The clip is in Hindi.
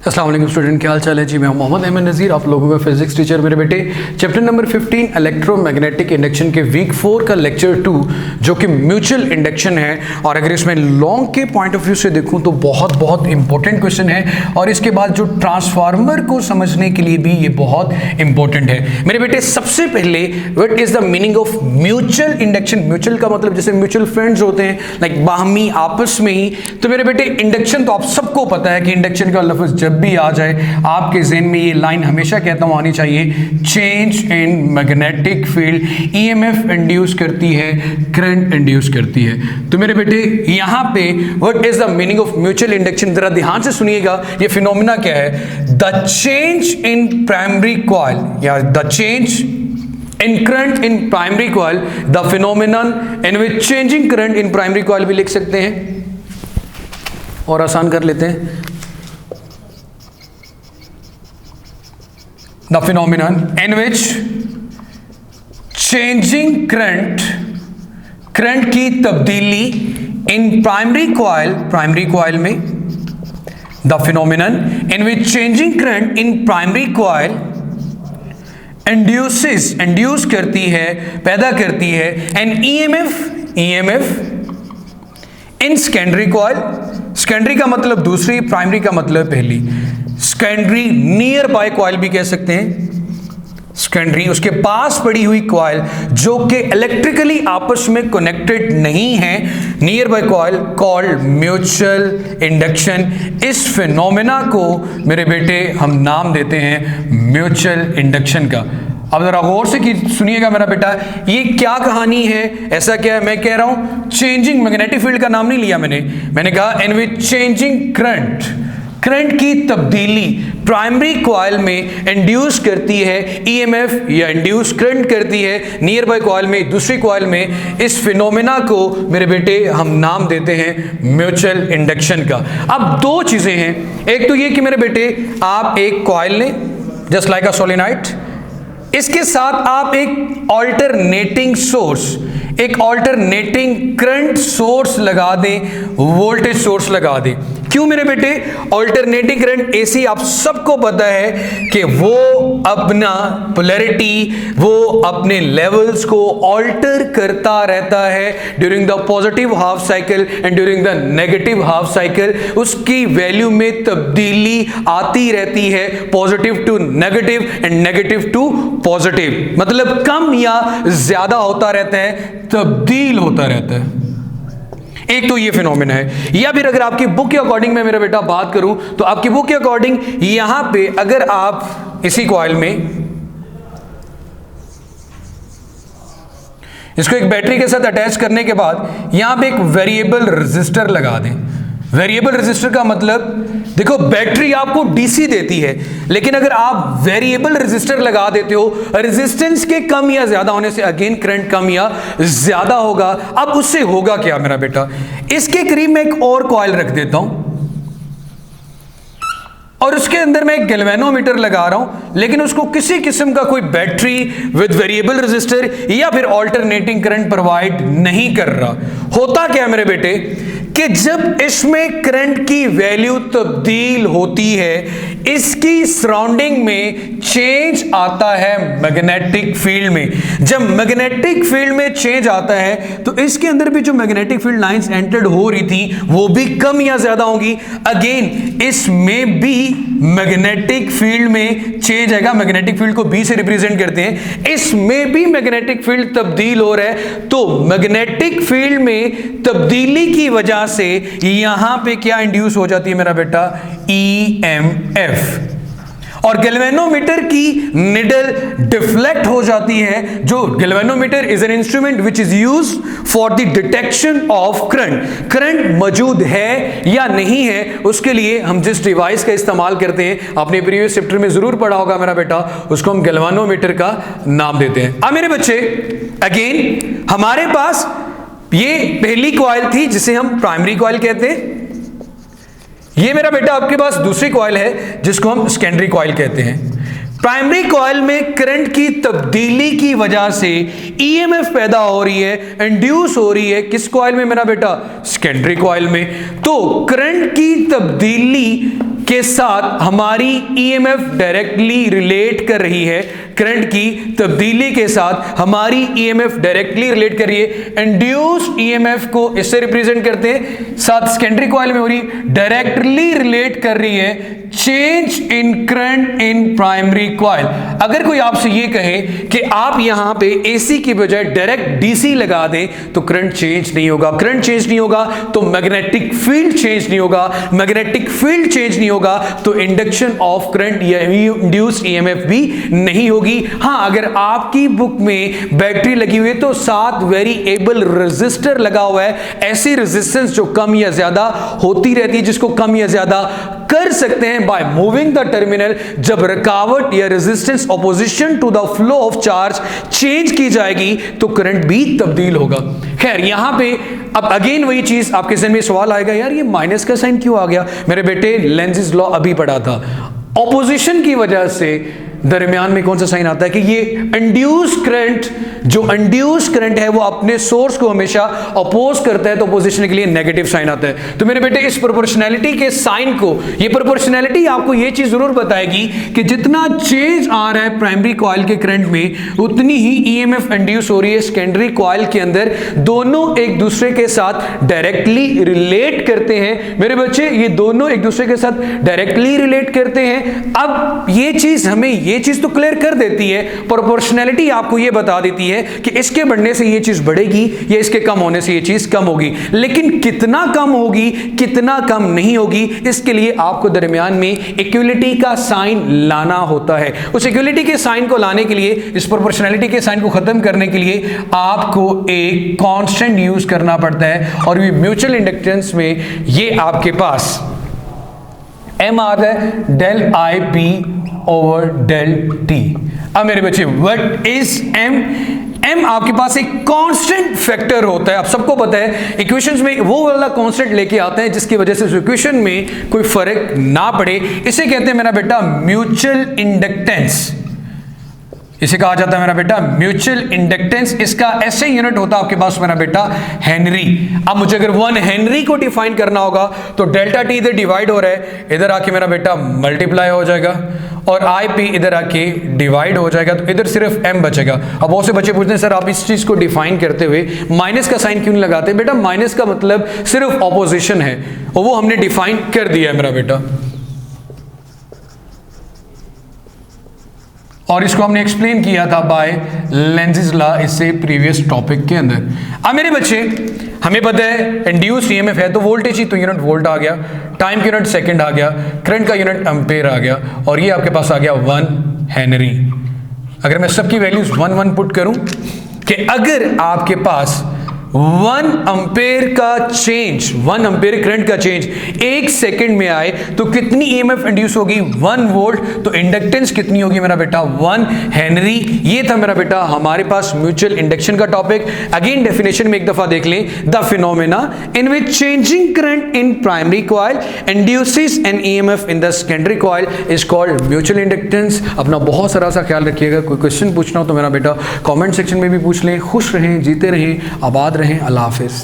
अस्सलाम वालेकुम स्टूडेंट, क्या हाल चाल है जी। मैं मोहम्मद अहमद नज़ीर, आप लोगों का फिजिक्स टीचर। मेरे बेटे चैप्टर नंबर 15 इलेक्ट्रोमैग्नेटिक इंडक्शन के वीक 4 का लेक्चर 2 जो कि म्यूचुअल इंडक्शन है, और अगर इसमें लॉन्ग के पॉइंट ऑफ व्यू से देखूं तो बहुत इंपॉर्टेंट क्वेश्चन है, और इसके बाद जो ट्रांसफार्मर को समझने के लिए भी ये बहुत इंपॉर्टेंट है। मेरे बेटे सबसे पहले what is the meaning of mutual induction. Mutual का मतलब जैसे म्यूचुअल फ्रेंड्स होते हैं, लाइक बाहमी आपस में ही। तो मेरे बेटे इंडक्शन तो आप सबको पता है कि इंडक्शन का लफ्ज जब भी आ जाए आपके ज़हन में ये लाइन हमेशा कहता हूं आनी चाहिए, change in magnetic field. EMF induce करती है, करंट इंड्यूस करती है। तो मेरे बेटे यहां पे what is the meaning of mutual induction, जरा ध्यान से सुनिएगा। ये फिनोमेना क्या है? The change in primary coil या the change in current in primary coil, the phenomenon in which changing current in primary coil भी लिख सकते हैं और आसान कर लेते हैं। The phenomenon in which changing current की तब्दीली in primary coil में, the phenomenon in which changing current in primary coil induce करती है, पैदा करती है an EMF in secondary coil. Secondary का मतलब दूसरी, प्राइमरी का मतलब पहली। सेकेंडरी नियर बाय कॉइल भी कह सकते हैं। सेकेंडरी उसके पास पड़ी हुई कॉइल जो कि इलेक्ट्रिकली आपस में कनेक्टेड नहीं है, near by coil called mutual induction. इस फिनोमेना को मेरे बेटे हम नाम देते हैं म्यूचुअल इंडक्शन का। अब जरा गौर से सुनिएगा मेरा बेटा, ये क्या कहानी है, ऐसा क्या है। मैं कह रहा हूं चेंजिंग मैग्नेटिक फील्ड का नाम नहीं लिया मैंने कहा इन विच चेंजिंग करंट की तब्दीली प्राइमरी कॉइल में इंड्यूस करती है ईएमएफ या इंड्यूस करंट करती है नियर बाय कॉइल में, दूसरी कॉइल में। इस फिनोमेना को मेरे बेटे हम नाम देते हैं म्यूचुअल इंडक्शन का। अब दो चीजें हैं, एक तो ये कि मेरे बेटे आप एक कॉइल लें जस्ट लाइक अ सोलेनोइड, इसके साथ आप एक ऑल्टरनेटिंग करंट सोर्स लगा दें, वोल्टेज सोर्स लगा दें। क्यों मेरे बेटे? ऑल्टरनेटिंग करंट एसी आप सबको पता है कि वो अपना पोलैरिटी, वो अपने लेवल्स को ऑल्टर करता रहता है during the positive half cycle and during the negative half cycle. उसकी वैल्यू में तब्दीली आती रहती है, positive to negative and negative to positive, मतलब कम या ज्यादा होता रहता है, तब्दील होता रहता है। एक तो ये फिनोमेना है। या फिर अगर आपकी बुक के अकॉर्डिंग मैं मेरा बेटा बात करूं तो आपकी बुक के अकॉर्डिंग यहां पे अगर आप इसी कॉइल में इसको एक बैटरी के साथ अटैच करने के बाद यहां पे एक वेरिएबल रेजिस्टर लगा दें। वेरिएबल रेजिस्टर का मतलब देखो, बैटरी आपको डीसी देती है, लेकिन अगर आप वेरिएबल रेजिस्टर लगा देते हो, रेजिस्टेंस के कम या ज्यादा होने से अगेन करंट कम या ज्यादा होगा। अब उससे होगा क्या मेरा बेटा? इसके करीब मैं एक और कॉइल रख देता हूं और उसके अंदर मैं एक गैल्वेनोमीटर लगा रहा हूं, लेकिन उसको किसी किस्म का कोई बैटरी विद वेरिएबल रेजिस्टर या फिर ऑल्टरनेटिंग करंट प्रोवाइड नहीं कर रहा। होता क्या मेरे बेटे कि जब इसमें करंट की वैल्यू तब्दील होती है, इसकी सराउंडिंग में चेंज आता है मैग्नेटिक फील्ड में। जब मैग्नेटिक फील्ड में चेंज आता है तो इसके अंदर भी जो मैग्नेटिक फील्ड लाइंस एंटर्ड हो रही थी वो भी कम या ज्यादा होंगी। अगेन इसमें भी मैग्नेटिक फील्ड में चेंज आएगा। मैग्नेटिक फील्ड को बी से रिप्रेजेंट करते हैं, इसमें भी मैग्नेटिक फील्ड तब्दील हो रहा है। तो मैग्नेटिक फील्ड में तब्दीली की वजह से यहां पे क्या इंड्यूस हो जाती है मेरा बेटा? ईएमएफ। और गैल्वेनोमीटर की निडल डिफ्लेक्ट हो जाती है। जो galvanometer is an instrument which is used for the detection of current मौजूद है या नहीं है, उसके लिए हम जिस डिवाइस का इस्तेमाल करते हैं, आपने प्रीवियस चैप्टर में जरूर पढ़ा होगा मेरा बेटा, उसको हम गैल्वेनोमीटर का नाम देते हैं। अब मेरे बच्चे अगेन हमारे पास ये पहली कॉइल थी जिसे हम प्राइमरी कॉइल कहते हैं। ये मेरा बेटा आपके पास दूसरी कॉइल है जिसको हम सेकेंडरी कॉइल कहते हैं। प्राइमरी कॉइल में करंट की तब्दीली की वजह से ईएमएफ पैदा हो रही है, इंड्यूस हो रही है। किस कॉइल में मेरा बेटा? सेकेंडरी कॉइल में। तो करंट की तब्दीली के साथ हमारी ईएमएफ डायरेक्टली रिलेट कर रही है, करंट की तब्दीली के साथ हमारी ईएमएफ डायरेक्टली रिलेट कर रही है। इंड्यूस्ड ईएमएफ को इससे रिप्रेजेंट करते हैं, साथ सेकेंडरी कॉइल में हो रही डायरेक्टली रिलेट कर रही है change in current in primary coil. अगर कोई आपसे ये कहे कि आप यहां पे एसी की बजाय डायरेक्ट डीसी लगा दें तो करंट चेंज नहीं होगा, करंट चेंज नहीं होगा तो मैग्नेटिक फील्ड चेंज नहीं होगा, मैग्नेटिक फील्ड चेंज नहीं होगा तो इंडक्शन ऑफ करंट या इंड्यूस्ड ईएमएफ भी नहीं होगी। हां, अगर आपकी बुक में बैटरी लगी हुई है तो साथ वेरिएबल रेजिस्टर लगा हुआ है, ऐसी रेजिस्टेंस जो कम या ज्यादा होती रहती है, जिसको कम या ज्यादा कर सकते हैं बाय मूविंग द टर्मिनल। जब रुकावट या resistance opposition to the flow of charge change की जाएगी तो करंट भी तब्दील होगा। खैर, यहां पे अब अगेन वही चीज आपके ज़हन में सवाल आएगा, यार ये माइनस का साइन क्यों आ गया? मेरे बेटे लेंज़ेस लॉ अभी पढ़ा था, ऑपोजिशन की वजह से दरमियान में कौन सा साइन आता है कि ये इंड्यूस करंट, जो इंड्यूस करंट है वो अपने सोर्स को हमेशा अपोज करता है, तो अपोजिशन के लिए नेगेटिव साइन आता है। तो मेरे बेटे इस प्रोपोर्शनैलिटी के साइन को, ये प्रोपोर्शनैलिटी आपको ये चीज जरूर बताएगी कि जितना चेंज आ रहा है प्राइमरी कॉइल के करंट में उतनी ही ईएमएफ इंड्यूस हो रही है सेकेंडरी कॉइल के अंदर। दोनों एक दूसरे के साथ डायरेक्टली रिलेट करते हैं मेरे बच्चे, ये दोनों एक दूसरे के साथ डायरेक्टली रिलेट करते हैं। अब ये चीज हमें ये चीज तो क्लियर कर देती है, प्रोपोर्शनैलिटी आपको ये बता देती है कि इसके बढ़ने से ये चीज बढ़ेगी या इसके कम होने से ये चीज कम होगी, लेकिन कितना कम होगी कितना कम नहीं होगी इसके लिए आपको दरमियान में इक्वलिटी का साइन लाना होता है। उस इक्वलिटी के साइन को लाने के लिए, इस प्रोपोर्शनैलिटी के साइन को खत्म करने के लिए आपको एक कांस्टेंट यूज करना पड़ता है, और ये म्यूचुअल इंडक्टेंस में ये आपके पास एम आता है del I P over del T. अब मेरे बच्चे व्हाट इज एम? एम आपके पास एक कांस्टेंट फैक्टर होता है। आप सबको पता है इक्वेशंस में वो वाला कांस्टेंट लेके आते हैं जिसकी वजह से उस इक्वेशन में कोई फर्क ना पड़े। इसे कहते हैं मेरा बेटा म्यूचुअल इंडक्टेंस, इसे कहा जाता है मेरा बेटा म्यूचुअल इंडक्टेंस। इसका ऐसे यूनिट होता है आपके पास मेरा बेटा हेनरी। अब मुझे अगर 1 हेनरी को डिफाइन करना होगा तो डेल्टा टी इधर डिवाइड हो रहा है, इधर आके मेरा बेटा मल्टीप्लाई हो जाएगा, और आई पी इधर आके डिवाइड हो जाएगा, तो इधर सिर्फ एम बचेगा। अब बहुत से बच्चे पूछते हैं सर आप इस चीज को डिफाइन करते हुए माइनस का साइन क्यों नहीं लगाते? बेटा माइनस का मतलब सिर्फ ऑपोजिशन है और वो हमने डिफाइन कर दिया है मेरा बेटा, और इसको हमने एक्सप्लेन किया था बाय लेंज़ेस लॉ इससे प्रीवियस टॉपिक के अंदर। अब मेरे बच्चे हमें पता है इंड्यूस्ड ईएमएफ है तो वोल्टेज ही तो यूनिट वोल्ट आ गया, टाइम का यूनिट सेकंड आ गया, करंट का यूनिट एम्पेयर आ गया, और ये आपके पास आ गया 1 हेनरी। अगर मैं सबकी वैल्यूज 1 पुट करूं कि अगर आपके पास 1 एम्पेयर का चेंज, 1 एम्पेयर करंट का चेंज 1 सेकंड में आए तो कितनी ईएमएफ इंड्यूस होगी? 1 वोल्ट। तो इंडक्टेंस कितनी होगी मेरा बेटा? 1 हेनरी। ये था मेरा बेटा हमारे पास म्यूचुअल इंडक्शन का टॉपिक। अगेन डेफिनेशन में एक दफा देख लें, the phenomena in which changing current in primary coil induces an EMF in the secondary coil is called mutual inductance. अपना बहुत सारा सा ख्याल रखिएगा, कोई क्वेश्चन पूछना हो तो मेरा बेटा कमेंट सेक्शन में भी पूछ लें। खुश रहें, जीते रहें, आबाद रहें। अल्लाह हाफिज़।